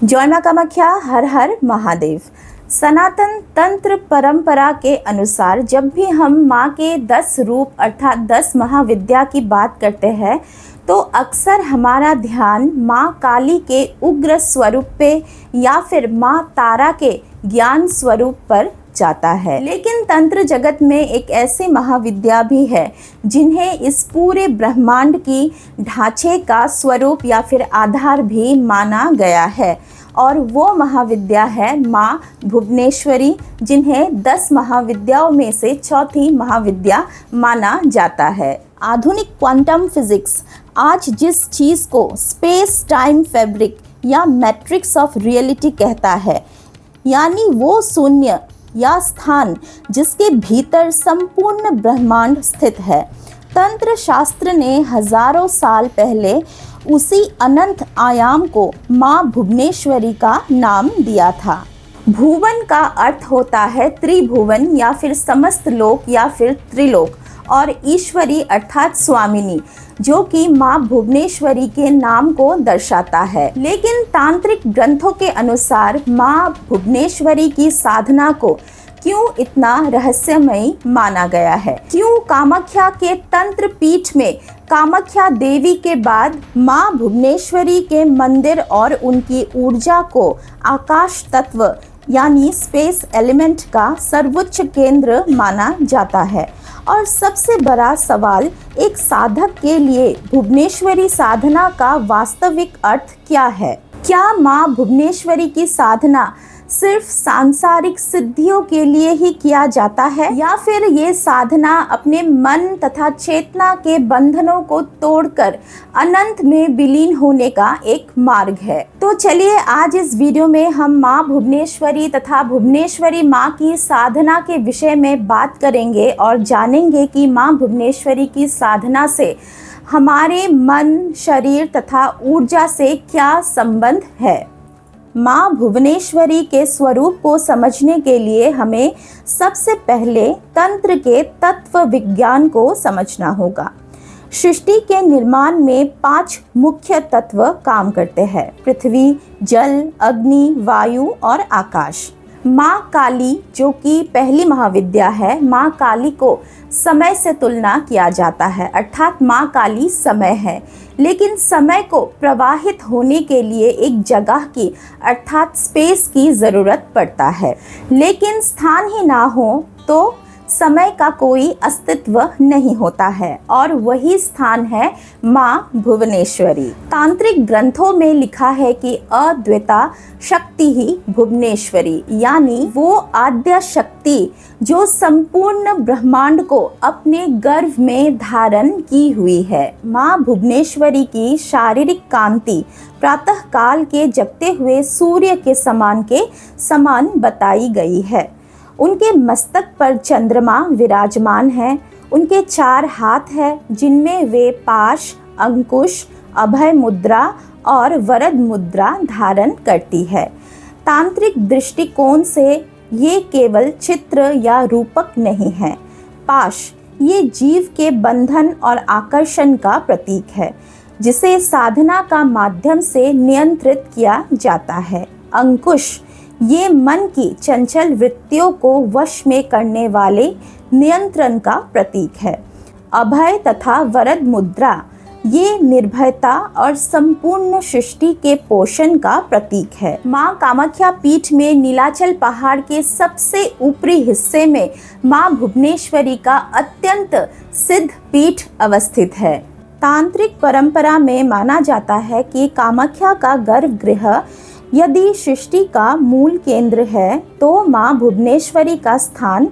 जय मां कामाख्या, हर हर महादेव। सनातन तंत्र परंपरा के अनुसार जब भी हम माँ के 10 रूप अर्थात 10 महाविद्या की बात करते हैं तो अक्सर हमारा ध्यान माँ काली के उग्र स्वरूप पे या फिर माँ तारा के ज्ञान स्वरूप पर जाता है। लेकिन तंत्र जगत में एक ऐसी महाविद्या भी है जिन्हें इस पूरे ब्रह्मांड की ढांचे का स्वरूप या फिर आधार भी माना गया है, और वो महाविद्या है माँ भुवनेश्वरी, जिन्हें 10 महाविद्याओं में से चौथी महाविद्या माना जाता है। आधुनिक क्वांटम फिजिक्स आज जिस चीज़ को स्पेस टाइम फैब्रिक या मैट्रिक्स ऑफ रियलिटी कहता है, यानी वो शून्य या स्थान जिसके भीतर संपूर्ण ब्रह्मांड स्थित है, तंत्र शास्त्र ने हजारों साल पहले उसी अनंत आयाम को माँ भुवनेश्वरी का नाम दिया था। भुवन का अर्थ होता है त्रिभुवन या फिर समस्त लोक या फिर त्रिलोक, और ईश्वरी अर्थात स्वामिनी, जो कि माँ भुवनेश्वरी के नाम को दर्शाता है। लेकिन तांत्रिक ग्रंथों के अनुसार माँ भुवनेश्वरी की साधना को क्यों इतना रहस्यमयी माना गया है? क्यों कामाख्या के तंत्र पीठ में कामाख्या देवी के बाद माँ भुवनेश्वरी के मंदिर और उनकी ऊर्जा को आकाश तत्व यानी स्पेस एलिमेंट का सर्वोच्च केंद्र माना जाता है? और सबसे बड़ा सवाल, एक साधक के लिए भुवनेश्वरी साधना का वास्तविक अर्थ क्या है? क्या माँ भुवनेश्वरी की साधना सिर्फ सांसारिक सिद्धियों के लिए ही किया जाता है, या फिर ये साधना अपने मन तथा चेतना के बंधनों को तोड़कर अनंत में विलीन होने का एक मार्ग है? तो चलिए आज इस वीडियो में हम माँ भुवनेश्वरी तथा भुवनेश्वरी माँ की साधना के विषय में बात करेंगे और जानेंगे कि माँ भुवनेश्वरी की साधना से हमारे मन, शरीर तथा ऊर्जा से क्या संबंध है। माँ भुवनेश्वरी के स्वरूप को समझने के लिए हमें सबसे पहले तंत्र के तत्व विज्ञान को समझना होगा। सृष्टि के निर्माण में 5 मुख्य तत्व काम करते हैं: पृथ्वी, जल, अग्नि, वायु और आकाश। माँ काली, जो कि पहली महाविद्या है, माँ काली को समय से तुलना किया जाता है, अर्थात माँ काली समय है। लेकिन समय को प्रवाहित होने के लिए एक जगह की अर्थात स्पेस की ज़रूरत पड़ता है। लेकिन स्थान ही ना हो तो समय का कोई अस्तित्व नहीं होता है, और वही स्थान है माँ भुवनेश्वरी। तांत्रिक ग्रंथों में लिखा है कि अद्वैता शक्ति ही भुवनेश्वरी, यानी वो आद्य शक्ति जो संपूर्ण ब्रह्मांड को अपने गर्भ में धारण की हुई है। माँ भुवनेश्वरी की शारीरिक कांति प्रातः काल के जगते हुए सूर्य के समान बताई गई है। उनके मस्तक पर चंद्रमा विराजमान है। उनके 4 हाथ हैं जिनमें वे पाश, अंकुश, अभय मुद्रा और वरद मुद्रा धारण करती है। तांत्रिक दृष्टिकोण से ये केवल चित्र या रूपक नहीं है। पाश ये जीव के बंधन और आकर्षण का प्रतीक है, जिसे साधना का माध्यम से नियंत्रित किया जाता है। अंकुश ये मन की चंचल वृत्तियों को वश में करने वाले नियंत्रण का प्रतीक है। अभय तथा वरद मुद्रा ये निर्भयता और संपूर्ण सृष्टि के पोषण का प्रतीक है। माँ कामाख्या पीठ में नीलाचल पहाड़ के सबसे ऊपरी हिस्से में माँ भुवनेश्वरी का अत्यंत सिद्ध पीठ अवस्थित है। तांत्रिक परंपरा में माना जाता है कि कामाख्या का गर्भगृह यदि सृष्टि का मूल केंद्र है तो माँ भुवनेश्वरी का स्थान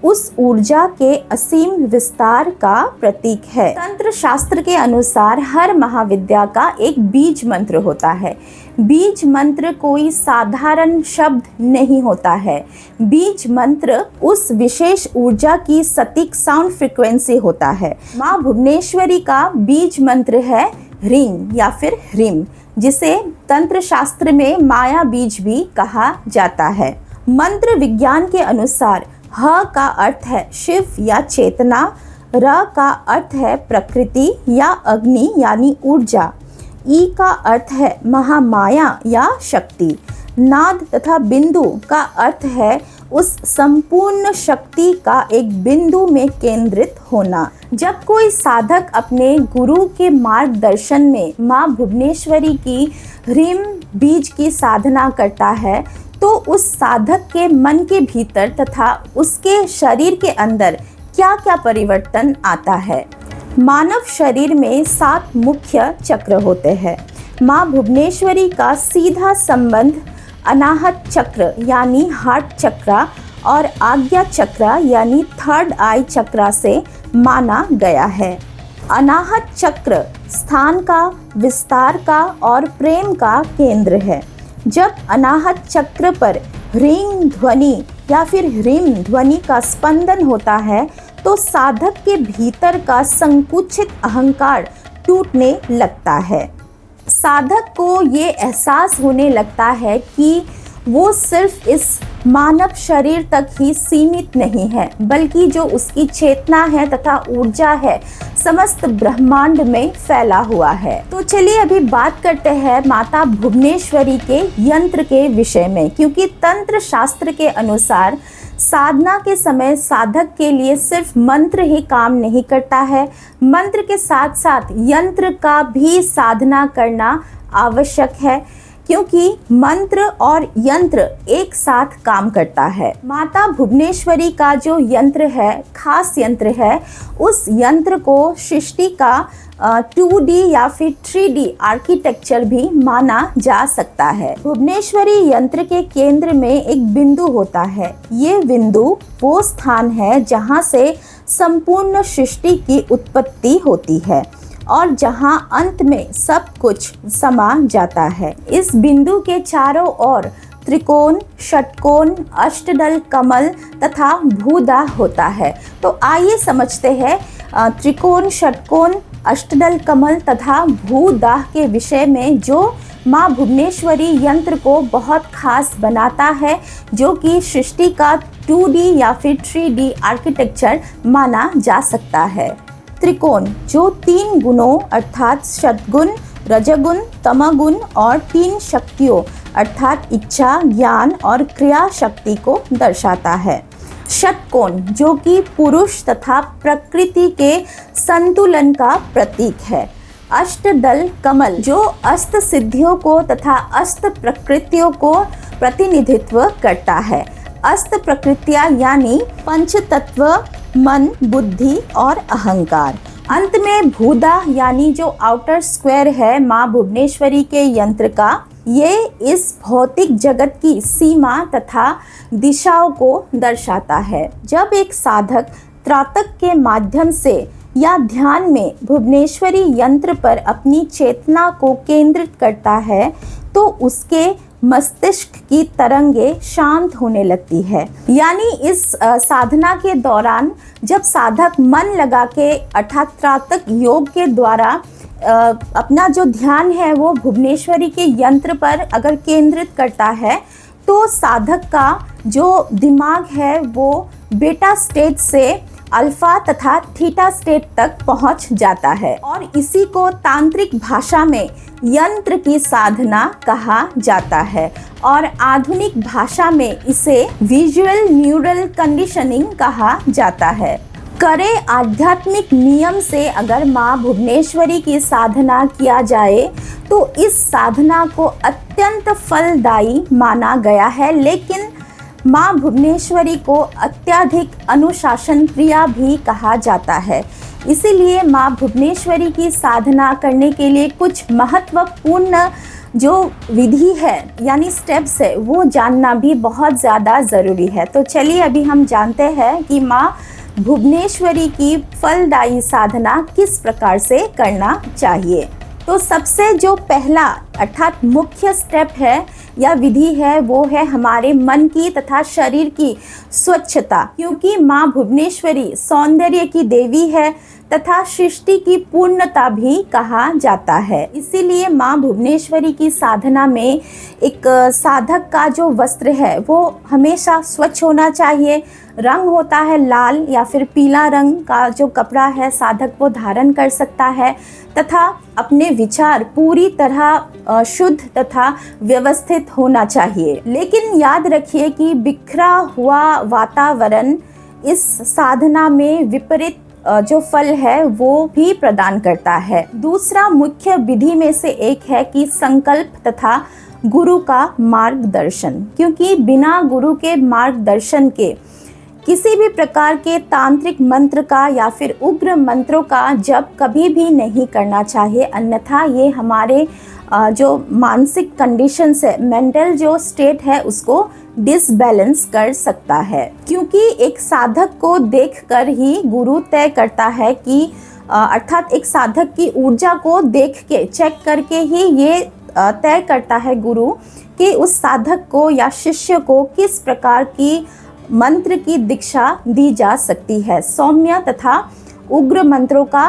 उस ऊर्जा के असीम विस्तार का प्रतीक है। तंत्र शास्त्र के अनुसार हर महाविद्या का एक बीज मंत्र होता है। बीज मंत्र कोई साधारण शब्द नहीं होता है। बीज मंत्र उस विशेष ऊर्जा की सटीक साउंड फ्रीक्वेंसी होता है। माँ भुवनेश्वरी का बीज मंत्र है ह्रीं या फिर ह्रीम, जिसे तंत्र शास्त्र में माया बीज भी कहा जाता है। मंत्र विज्ञान के अनुसार ह का अर्थ है शिव या चेतना, र का अर्थ है प्रकृति या अग्नि यानी ऊर्जा, ई का अर्थ है महामाया या शक्ति। नाद तथा बिंदु का अर्थ है उस संपूर्ण शक्ति का एक बिंदु में केंद्रित होना। जब कोई साधक अपने गुरु के मार्गदर्शन में माँ भुवनेश्वरी की ह्रीम बीज की साधना करता है तो उस साधक के मन के भीतर तथा उसके शरीर के अंदर क्या क्या परिवर्तन आता है। मानव शरीर में 7 मुख्य चक्र होते हैं। माँ भुवनेश्वरी का सीधा संबंध अनाहत चक्र यानी हार्ट चक्र और आज्ञा चक्र यानी थर्ड आई चक्र से माना गया है। अनाहत चक्र स्थान का, विस्तार का और प्रेम का केंद्र है। जब अनाहत चक्र पर ह्रीं ध्वनि या फिर ह्रीम ध्वनि का स्पंदन होता है तो साधक के भीतर का संकुचित अहंकार टूटने लगता है। साधक को ये एहसास होने लगता है कि वो सिर्फ इस मानव शरीर तक ही सीमित नहीं है, बल्कि जो उसकी चेतना है तथा ऊर्जा है समस्त ब्रह्मांड में फैला हुआ है। तो चलिए अभी बात करते हैं माता भुवनेश्वरी के यंत्र के विषय में, क्योंकि तंत्र शास्त्र के अनुसार साधना के समय साधक के लिए सिर्फ मंत्र ही काम नहीं करता है, मंत्र के साथ साथ यंत्र का भी साधना करना आवश्यक है, क्योंकि मंत्र और यंत्र एक साथ काम करता है। माता भुवनेश्वरी का जो यंत्र है, खास यंत्र है, उस यंत्र को सृष्टि का 2D या फिर 3D आर्किटेक्चर भी माना जा सकता है। भुवनेश्वरी यंत्र के केंद्र में एक बिंदु होता है। ये बिंदु वो स्थान है जहाँ से संपूर्ण सृष्टि की उत्पत्ति होती है और जहां अंत में सब कुछ समा जाता है। इस बिंदु के चारों ओर त्रिकोण, षटकोण, अष्टदल कमल तथा भूदाह होता है। तो आइए समझते हैं त्रिकोण, षटकोण, अष्टदल कमल तथा भूदाह के विषय में, जो माँ भुवनेश्वरी यंत्र को बहुत खास बनाता है, जो कि सृष्टि का 2D या फिर 3D आर्किटेक्चर माना जा सकता है। त्रिकोण जो 3 गुणों अर्थात सद्गुण, रजगुण, तमगुण और 3 शक्तियों अर्थात इच्छा, ज्ञान और क्रिया शक्ति को दर्शाता है। षटकोण जो कि पुरुष तथा प्रकृति के संतुलन का प्रतीक है। अष्टदल कमल जो अष्ट सिद्धियों को तथा अष्ट प्रकृतियों को प्रतिनिधित्व करता है। अष्ट प्रकृतियाँ यानी पंच तत्व, मन, बुद्धि और अहंकार। अंत में भूदा यानी जो आउटर स्क्वायर है माँ भुवनेश्वरी के यंत्र का, ये इस भौतिक जगत की सीमा तथा दिशाओं को दर्शाता है। जब एक साधक त्राटक के माध्यम से या ध्यान में भुवनेश्वरी यंत्र पर अपनी चेतना को केंद्रित करता है तो उसके मस्तिष्क की तरंगे शांत होने लगती है। यानी इस साधना के दौरान जब साधक मन लगा के अर्थात त्राटक योग के द्वारा अपना जो ध्यान है वो भुवनेश्वरी के यंत्र पर अगर केंद्रित करता है तो साधक का जो दिमाग है वो बीटा स्टेट से अल्फा तथा थीटा स्टेट तक पहुंच जाता है और इसी को तांत्रिक भाषा में यंत्र की साधना कहा जाता है और आधुनिक भाषा में इसे विजुअल न्यूरल कंडीशनिंग कहा जाता है। करे आध्यात्मिक नियम से अगर माँ भुवनेश्वरी की साधना किया जाए तो इस साधना को अत्यंत फलदायी माना गया है, लेकिन माँ भुवनेश्वरी को अत्यधिक अनुशासन प्रिया भी कहा जाता है। इसीलिए माँ भुवनेश्वरी की साधना करने के लिए कुछ महत्वपूर्ण जो विधि है यानी स्टेप्स है वो जानना भी बहुत ज़्यादा ज़रूरी है। तो चलिए अभी हम जानते हैं कि माँ भुवनेश्वरी की फलदायी साधना किस प्रकार से करना चाहिए। तो सबसे जो पहला अर्थात मुख्य स्टेप है या विधि है वो है हमारे मन की तथा शरीर की स्वच्छता, क्योंकि माँ भुवनेश्वरी सौंदर्य की देवी है, तथा सृष्टि की पूर्णता भी कहा जाता है। इसीलिए माँ भुवनेश्वरी की साधना में एक साधक का जो वस्त्र है वो हमेशा स्वच्छ होना चाहिए। रंग होता है लाल या फिर पीला रंग का जो कपड़ा है साधक वो धारण कर सकता है, तथा अपने विचार पूरी तरह शुद्ध तथा व्यवस्थित होना चाहिए। लेकिन याद रखिए कि बिखरा हुआ वातावरण इस साधना में विपरीत जो फल है वो भी प्रदान करता है। दूसरा मुख्य विधि में से एक है कि संकल्प तथा गुरु का मार्गदर्शन, क्योंकि बिना गुरु के मार्गदर्शन के किसी भी प्रकार के तांत्रिक मंत्र का या फिर उग्र मंत्रों का जप कभी भी नहीं करना चाहिए, अन्यथा ये हमारे जो मानसिक कंडीशंस है, मेंटल जो स्टेट है उसको डिसबैलेंस कर सकता है। क्योंकि एक साधक को देखकर ही गुरु तय करता है कि अर्थात एक साधक की ऊर्जा को देख के चेक करके ही ये तय करता है गुरु कि उस साधक को या शिष्य को किस प्रकार की मंत्र की दीक्षा दी जा सकती है। सौम्य तथा उग्र मंत्रों का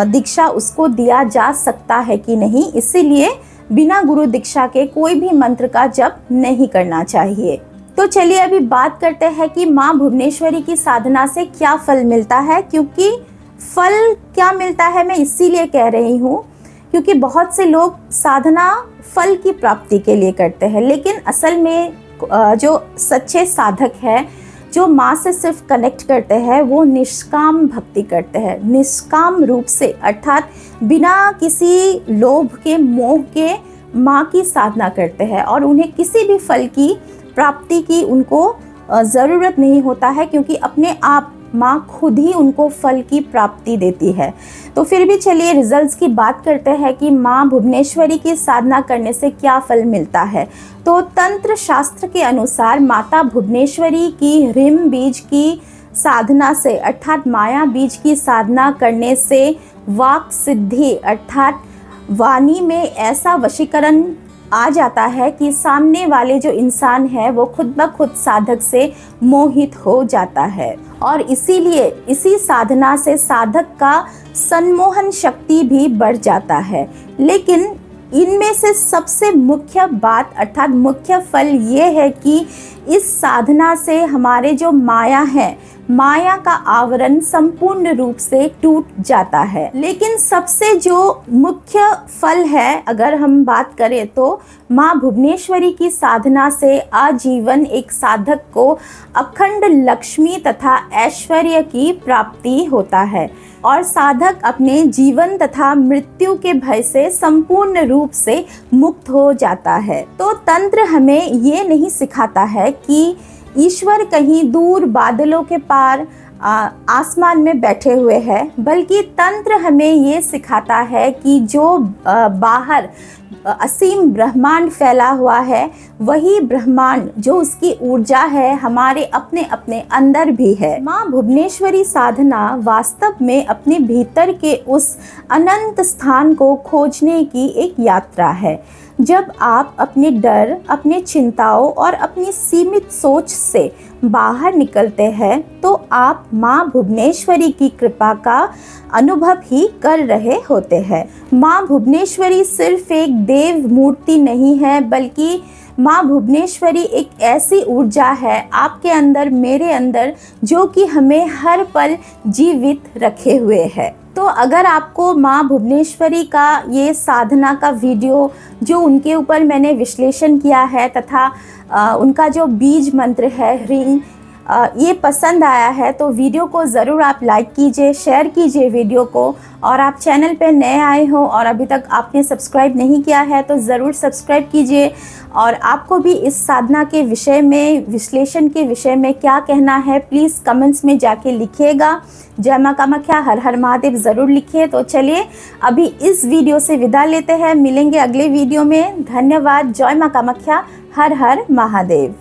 दीक्षा उसको दिया जा सकता है कि नहीं, इसीलिए बिना गुरु दीक्षा के कोई भी मंत्र का जप नहीं करना चाहिए। तो चलिए अभी बात करते हैं कि माँ भुवनेश्वरी की साधना से क्या फल मिलता है। क्योंकि फल क्या मिलता है मैं इसीलिए कह रही हूँ क्योंकि बहुत से लोग साधना फल की प्राप्ति के लिए करते हैं, लेकिन असल में जो सच्चे साधक है जो माँ से सिर्फ कनेक्ट करते हैं वो निष्काम भक्ति करते हैं, निष्काम रूप से, अर्थात बिना किसी लोभ के मोह के माँ की साधना करते हैं और उन्हें किसी भी फल की प्राप्ति की उनको ज़रूरत नहीं होता है, क्योंकि अपने आप माँ खुद ही उनको फल की प्राप्ति देती है। तो फिर भी चलिए रिजल्ट्स की बात करते हैं कि माँ भुवनेश्वरी की साधना करने से क्या फल मिलता है। तो तंत्र शास्त्र के अनुसार माता भुवनेश्वरी की ह्रीम बीज की साधना से अर्थात माया बीज की साधना करने से वाक सिद्धि अर्थात वाणी में ऐसा वशीकरण आ जाता है कि सामने वाले जो इंसान है वो खुद ब खुद साधक से मोहित हो जाता है, और इसीलिए इसी साधना से साधक का सम्मोहन शक्ति भी बढ़ जाता है। लेकिन इनमें से सबसे मुख्य बात अर्थात मुख्य फल ये है कि इस साधना से हमारे जो माया है, माया का आवरण संपूर्ण रूप से टूट जाता है। लेकिन सबसे जो मुख्य फल है अगर हम बात करें तो माँ भुवनेश्वरी की साधना से आजीवन एक साधक को अखंड लक्ष्मी तथा ऐश्वर्य की प्राप्ति होता है और साधक अपने जीवन तथा मृत्यु के भय से संपूर्ण रूप से मुक्त हो जाता है। तो तंत्र हमें ये नहीं सिखाता है कि ईश्वर कहीं दूर बादलों के पार आसमान में बैठे हुए हैं, बल्कि तंत्र हमें ये सिखाता है कि जो बाहर असीम ब्रह्मांड फैला हुआ है वही ब्रह्मांड जो उसकी ऊर्जा है हमारे अपने अपने अंदर भी है। माँ भुवनेश्वरी साधना वास्तव में अपने भीतर के उस अनंत स्थान को खोजने की एक यात्रा है। जब आप अपने डर, अपने चिंताओं और अपनी सीमित सोच से बाहर निकलते हैं तो आप माँ भुवनेश्वरी की कृपा का अनुभव ही कर रहे होते हैं। माँ भुवनेश्वरी सिर्फ एक देव मूर्ति नहीं है, बल्कि माँ भुवनेश्वरी एक ऐसी ऊर्जा है आपके अंदर, मेरे अंदर, जो कि हमें हर पल जीवित रखे हुए है। तो अगर आपको माँ भुवनेश्वरी का ये साधना का वीडियो जो उनके ऊपर मैंने विश्लेषण किया है तथा उनका जो बीज मंत्र है ह्रीं, ये पसंद आया है तो वीडियो को ज़रूर आप लाइक कीजिए, शेयर कीजिए वीडियो को, और आप चैनल पे नए आए हो और अभी तक आपने सब्सक्राइब नहीं किया है तो ज़रूर सब्सक्राइब कीजिए। और आपको भी इस साधना के विषय में, विश्लेषण के विषय में क्या कहना है प्लीज़ कमेंट्स में जाके लिखिएगा। जय माँ कामाख्या, हर हर महादेव ज़रूर लिखिए। तो चलिए अभी इस वीडियो से विदा लेते हैं, मिलेंगे अगले वीडियो में। धन्यवाद। जय माँ कामाख्या, हर हर महादेव।